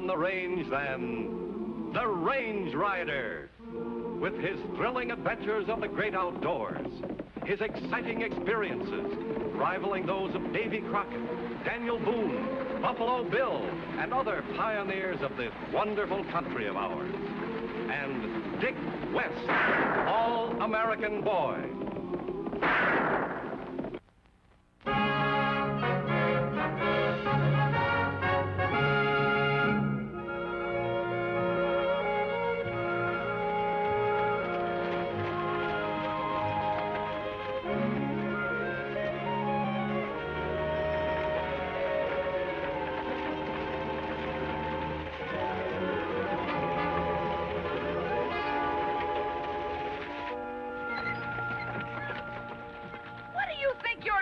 the range than the Range Rider. With his thrilling adventures of the great outdoors, his exciting experiences rivaling those of Davy Crockett, Daniel Boone, Buffalo Bill, and other pioneers of this wonderful country of ours. And Dick West, All-American Boy.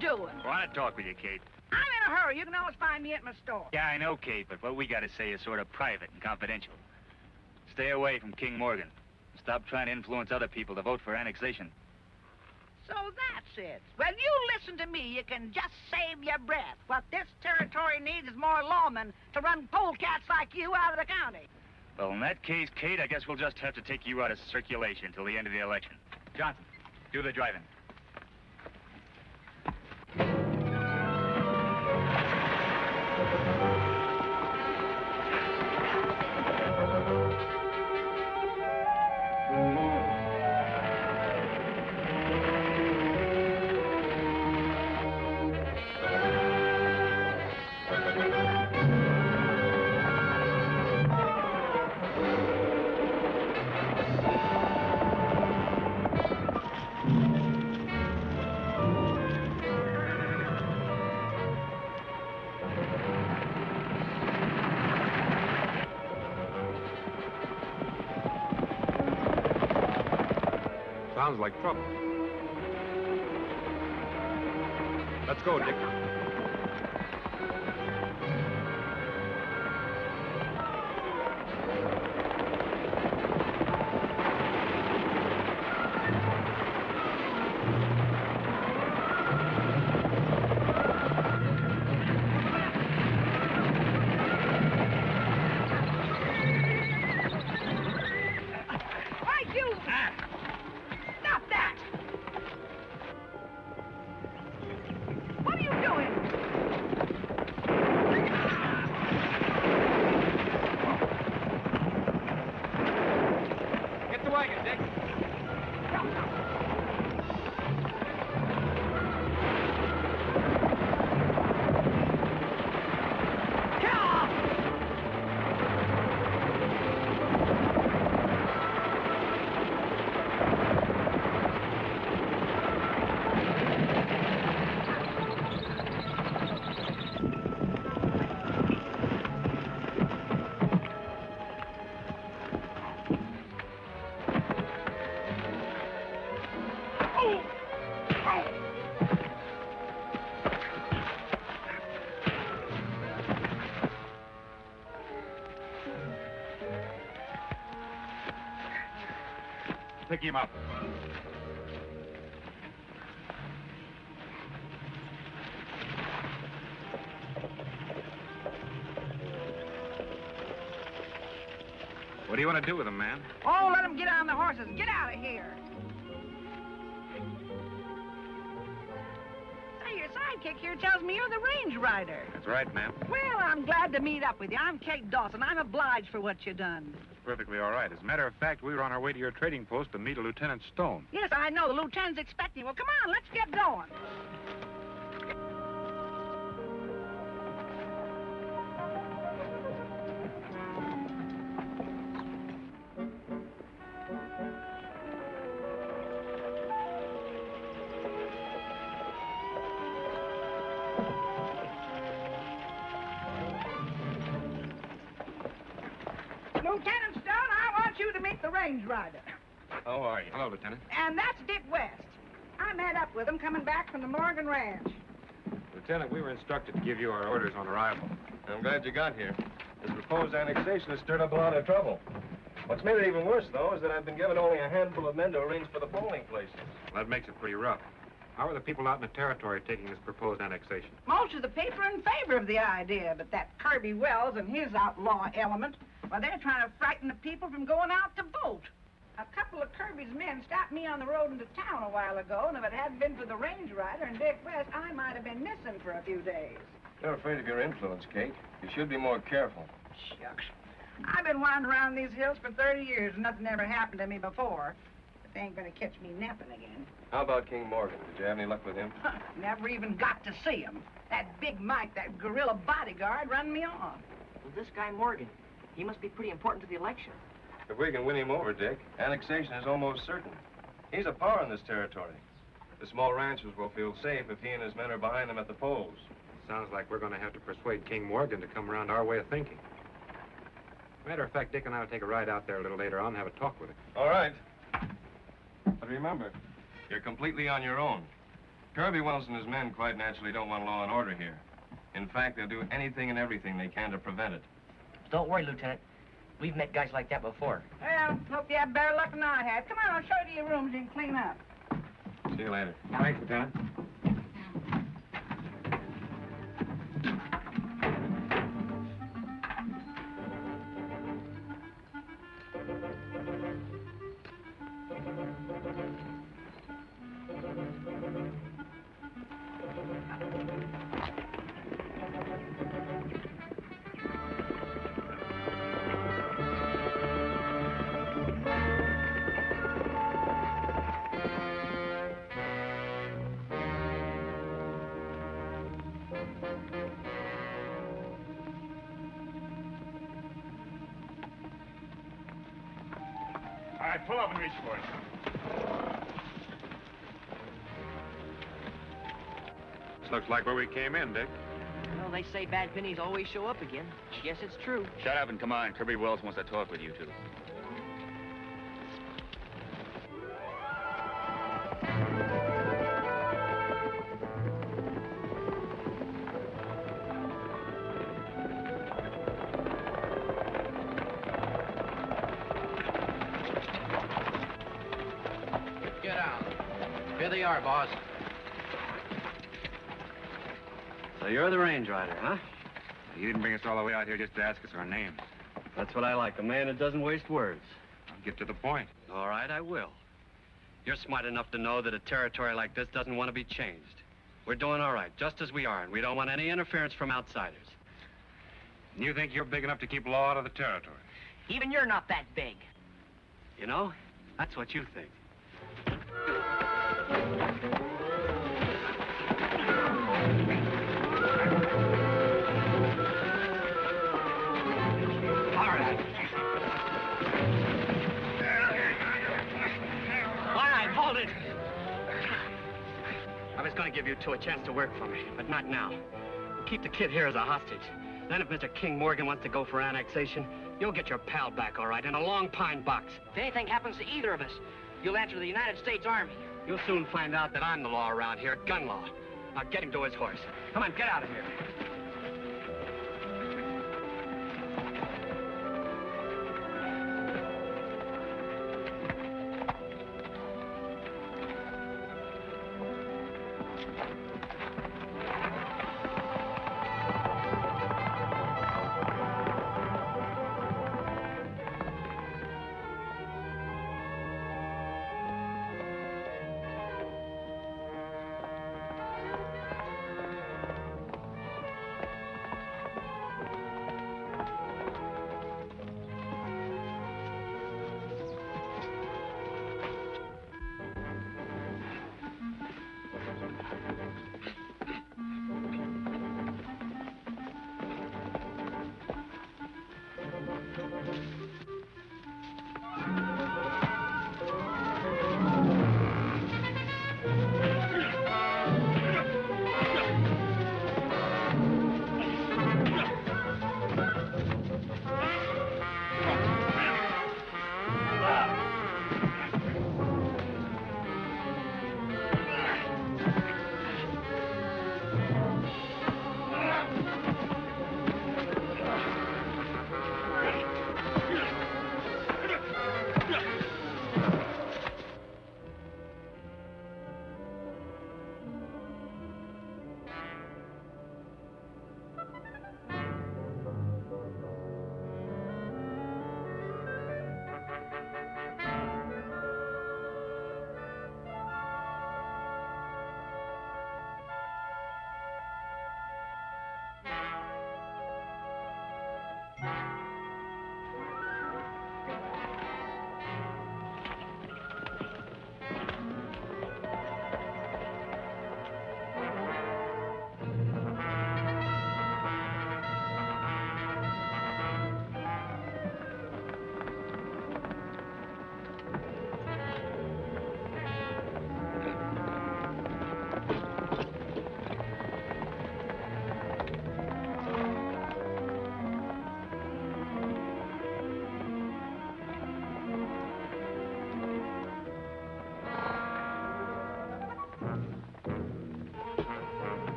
Doing? I want to talk with you, Kate. I'm in a hurry. You can always find me at my store. Yeah, I know, Kate, but what we got to say is sort of private and confidential. Stay away from King Morgan. Stop trying to influence other people to vote for annexation. So that's it. Well, you listen to me. You can just save your breath. What this territory needs is more lawmen to run polecats like you out of the county. Well, in that case, Kate, I guess we'll just have to take you out of circulation until the end of the election. Johnson, do the driving. Sounds like trouble. Let's go, Dick. Pick him up. What do you want to do with him, man? Oh, let him get on the horses. Get out of here. Say, your sidekick here tells me you're the Range Rider. That's right, ma'am. Well, I'm glad to meet up with you. I'm Kate Dawson. I'm obliged for what you done. Perfectly all right. As a matter of fact, we were on our way to your trading post to meet a Lieutenant Stone. Yes, I know. The lieutenant's expecting. Well, come on, let's get going. Lieutenant Stone, I want you to meet the Range Rider. How are you? Hello, Lieutenant. And that's Dick West. I met up with him coming back from the Morgan Ranch. Lieutenant, we were instructed to give you our orders on arrival. I'm glad you got here. This proposed annexation has stirred up a lot of trouble. What's made it even worse, though, is that I've been given only a handful of men to arrange for the polling places. Well, that makes it pretty rough. How are the people out in the territory taking this proposed annexation? Most of the paper in favor of the idea, but that Kirby Wells and his outlaw element, well, they're trying to frighten the people from going out to vote. A couple of Kirby's men stopped me on the road into town a while ago, and if it hadn't been for the range rider and Dick West, I might have been missing for a few days. You're afraid of your influence, Kate. You should be more careful. Shucks. I've been wandering around these hills for 30 years, and nothing ever happened to me before. But they ain't gonna catch me napping again. How about King Morgan? Did you have any luck with him? Never even got to see him. That Big Mike, that guerrilla bodyguard, run me off. Well, this guy Morgan, he must be pretty important to the election. If we can win him over, Dick, annexation is almost certain. He's a power in this territory. The small ranchers will feel safe if he and his men are behind them at the polls. Sounds like we're going to have to persuade King Morgan to come around our way of thinking. Matter of fact, Dick and I will take a ride out there a little later on and have a talk with him. All right. But remember, you're completely on your own. Kirby Wells and his men quite naturally don't want law and order here. In fact, they'll do anything and everything they can to prevent it. Don't worry, Lieutenant. We've met guys like that before. Well, hope you have better luck than I had. Come on, I'll show you your rooms and clean up. See you later. Thanks, Lieutenant. All right, pull up and reach for it. This looks like where we came in, Dick. Well, they say bad pennies always show up again. I guess it's true. Shut up and come on. Kirby Wells wants to talk with you two. Get out. Here they are, boss. So you're the range rider, huh? You didn't bring us all the way out here just to ask us our names. That's what I like, a man that doesn't waste words. I'll get to the point. All right, I will. You're smart enough to know that a territory like this doesn't want to be changed. We're doing all right, just as we are, and we don't want any interference from outsiders. And you think you're big enough to keep law out of the territory? Even you're not that big. You know, that's what you think. I was going to give you two a chance to work for me, but not now. We'll keep the kid here as a hostage. Then if Mr. King Morgan wants to go for annexation, you'll get your pal back, all right, in a long pine box. If anything happens to either of us, you'll answer to the United States Army. You'll soon find out that I'm the law around here, gun law. Now get him to his horse. Come on, get out of here.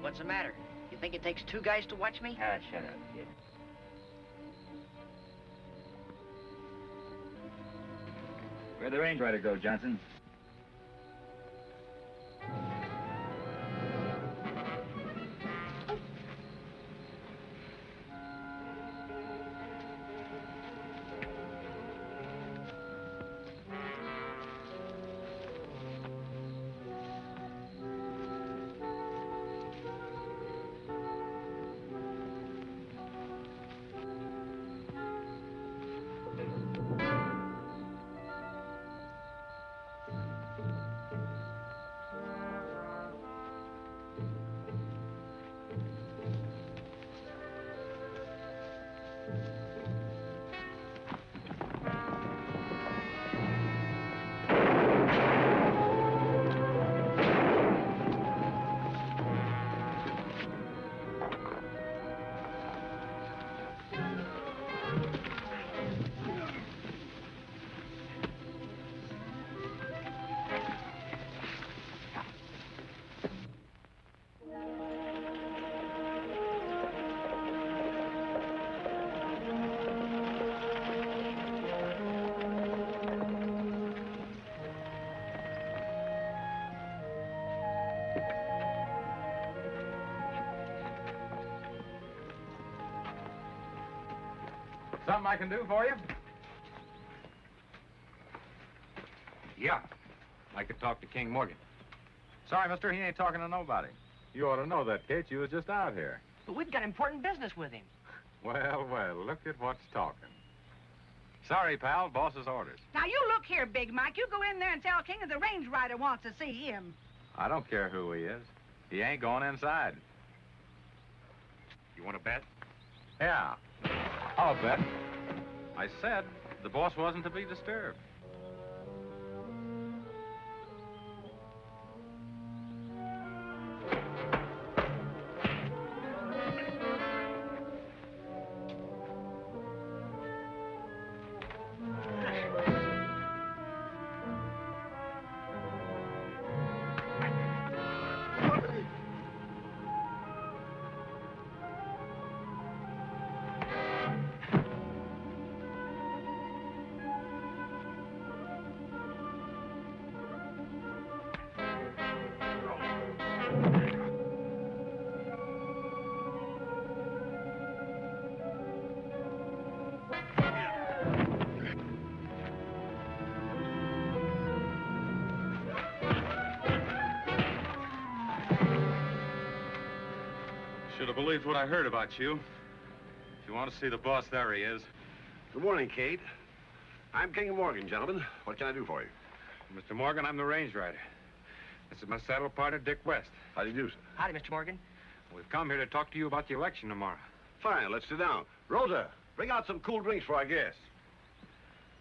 What's the matter? You think it takes two guys to watch me? Ah, shut up, kid. Where'd the range rider go, Johnson? Something I can do for you? Yeah. I could talk to King Morgan. Sorry, mister, he ain't talking to nobody. You ought to know that, Kate. You was just out here. But we've got important business with him. Well, well, look at what's talking. Sorry, pal, boss's orders. Now, you look here, Big Mike. You go in there and tell King that the range rider wants to see him. I don't care who he is. He ain't going inside. You want to bet? Yeah. I'll bet. I said the boss wasn't to be disturbed. Should have believed what I heard about you. If you want to see the boss, there he is. Good morning, Kate. I'm King Morgan, gentlemen. What can I do for you? Mr. Morgan, I'm the range rider. This is my saddle partner, Dick West. How do you do, sir? Howdy, Mr. Morgan. We've come here to talk to you about the election tomorrow. Fine, let's sit down. Rosa, bring out some cool drinks for our guests.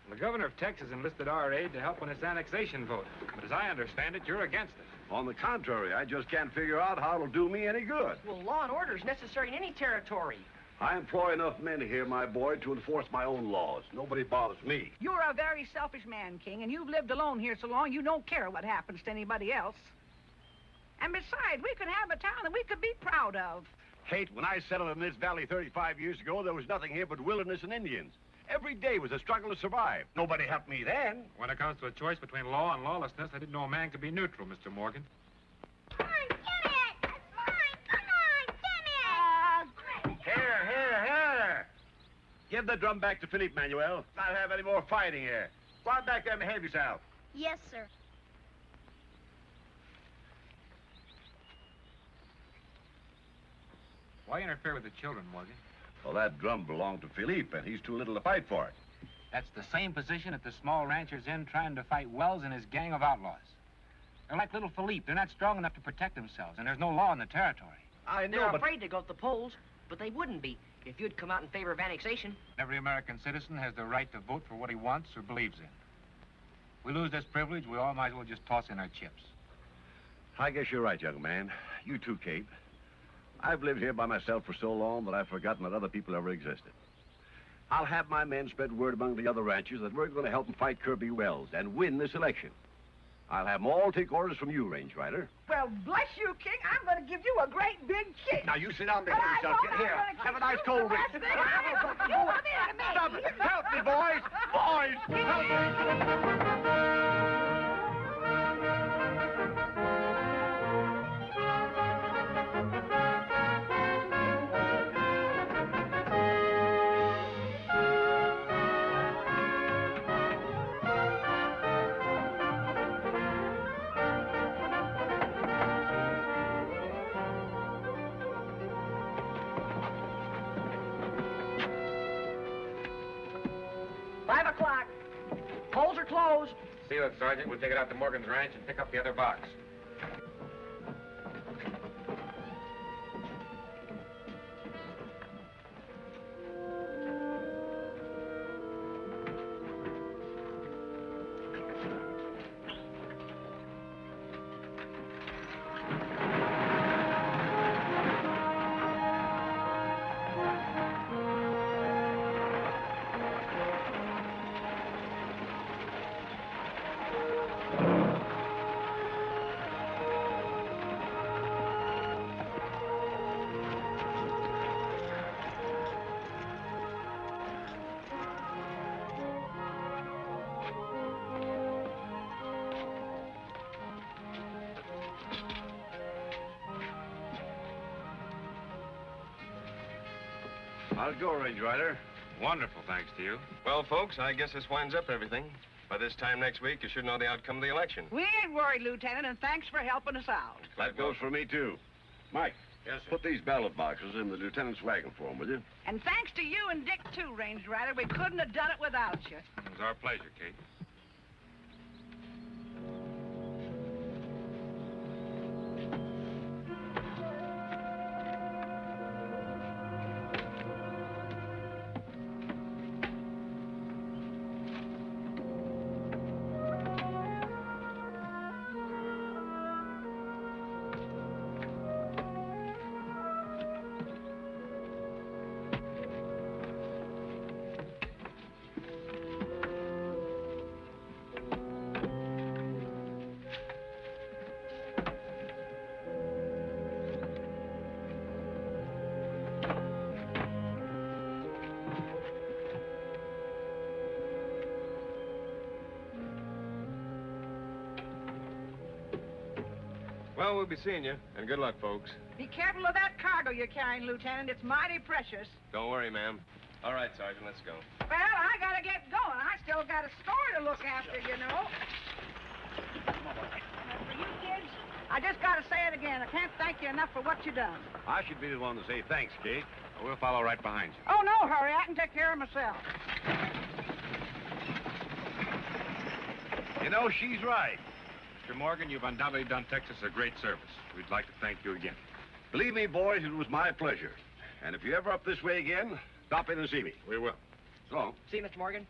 The governor of Texas enlisted our aid to help on this annexation vote. But as I understand it, you're against it. On the contrary, I just can't figure out how it'll do me any good. Well, law and order is necessary in any territory. I employ enough men here, my boy, to enforce my own laws. Nobody bothers me. You're a very selfish man, King, and you've lived alone here so long you don't care what happens to anybody else. And besides, we could have a town that we could be proud of. Kate, when I settled in this valley 35 years ago, there was nothing here but wilderness and Indians. Every day was a struggle to survive. Nobody helped me then. When it comes to a choice between law and lawlessness, I didn't know a man could be neutral, Mr. Morgan. Come on, get it! That's mine! Come on, get it! Here! Give the drum back to Philippe, Manuel. Not have any more fighting here. Go on back there and behave yourself. Yes, sir. Why interfere with the children, Morgan? Well, that drum belonged to Philippe, and he's too little to fight for it. That's the same position that the small rancher's in trying to fight Wells and his gang of outlaws. They're like little Philippe. They're not strong enough to protect themselves, and there's no law in the territory. I know, They're but... afraid to go to the polls, but they wouldn't be if you'd come out in favor of annexation. Every American citizen has the right to vote for what he wants or believes in. We lose this privilege, we all might as well just toss in our chips. I guess you're right, young man. You too, Kate. I've lived here by myself for so long that I've forgotten that other people ever existed. I'll have my men spread word among the other ranchers that we're going to help them fight Kirby Wells and win this election. I'll have them all take orders from you, Range Rider. Well, bless you, King. I'm going to give you a great big kick. Now, you sit down there But I yourself. won't. Get here. I'm gonna Have a kick nice you cold the drink. last thing I ever do. Stop it. Help me, boys. Boys, help me. Polls are closed. Seal it, Sergeant. We'll take it out to Morgan's ranch and pick up the other box. How's it go, Range Rider? Wonderful, thanks to you. Well, folks, I guess this winds up everything. By this time next week, you should know the outcome of the election. We ain't worried, Lieutenant, and thanks for helping us out. That goes for me, too. Mike. Yes, sir. Put these ballot boxes in the lieutenant's wagon for him, will you? And thanks to you and Dick, too, Range Rider. We couldn't have done it without you. It was our pleasure, Kate. Well, we'll be seeing you, and good luck, folks. Be careful of that cargo you're carrying, Lieutenant. It's mighty precious. Don't worry, ma'am. All right, Sergeant, let's go. Well, I gotta get going. I still got a store to look after, you know. And for you kids, I just gotta say it again. I can't thank you enough for what you done. I should be the one to say thanks, Kate. We'll follow right behind you. Oh, no hurry. I can take care of myself. You know, she's right. Mr. Morgan, you've undoubtedly done Texas a great service. We'd like to thank you again. Believe me, boys, it was my pleasure. And if you're ever up this way again, stop in and see me. We will. So long. See you, Mr. Morgan.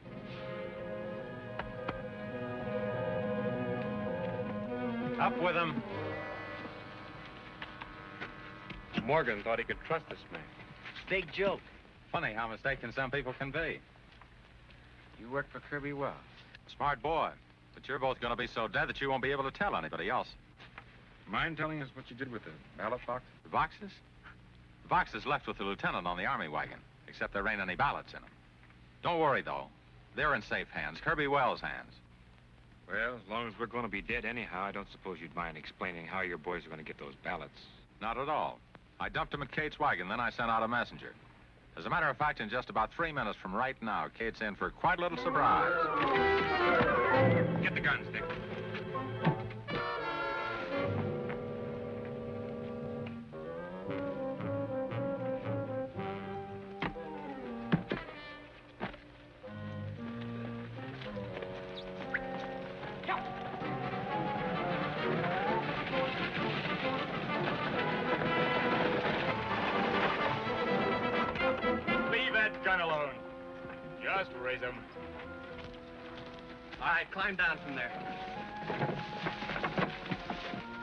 Up with him. Morgan thought he could trust this man. Big joke. Funny how mistaken some people can be. You work for Kirby Wells. Smart boy. But you're both going to be so dead that you won't be able to tell anybody else. Mind telling us what you did with the ballot box? The boxes? The boxes left with the lieutenant on the army wagon, except there ain't any ballots in them. Don't worry, though. They're in safe hands, Kirby Wells' hands. Well, as long as we're going to be dead anyhow, I don't suppose you'd mind explaining how your boys are going to get those ballots. Not at all. I dumped them in Kate's wagon, then I sent out a messenger. As a matter of fact, in just about 3 minutes from right now, Kate's in for quite a little surprise. Get the guns, Dick. Gun alone. Just raise him. All right, climb down from there.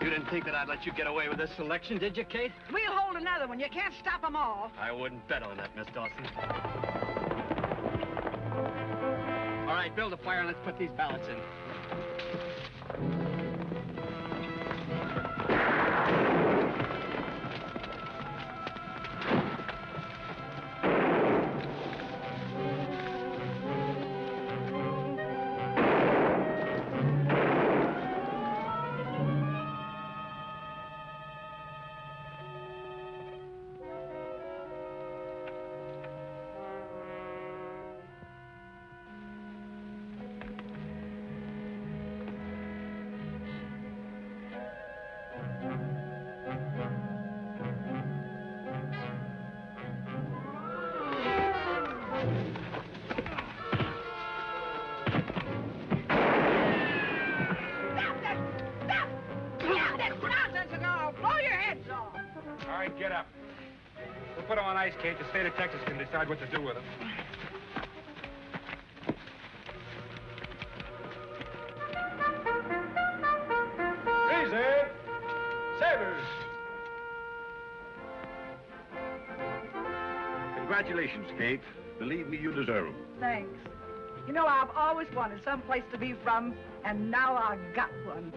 You didn't think that I'd let you get away with this selection, did you, Kate? We'll hold another one. You can't stop them all. I wouldn't bet on that, Miss Dawson. All right, build a fire and let's put these ballots in. We'll put them on ice, Kate. The state of Texas can decide what to do with them. Easy. Sabers. Congratulations, Kate. Believe me, you deserve them. Thanks. You know, I've always wanted some place to be from, and now I got one.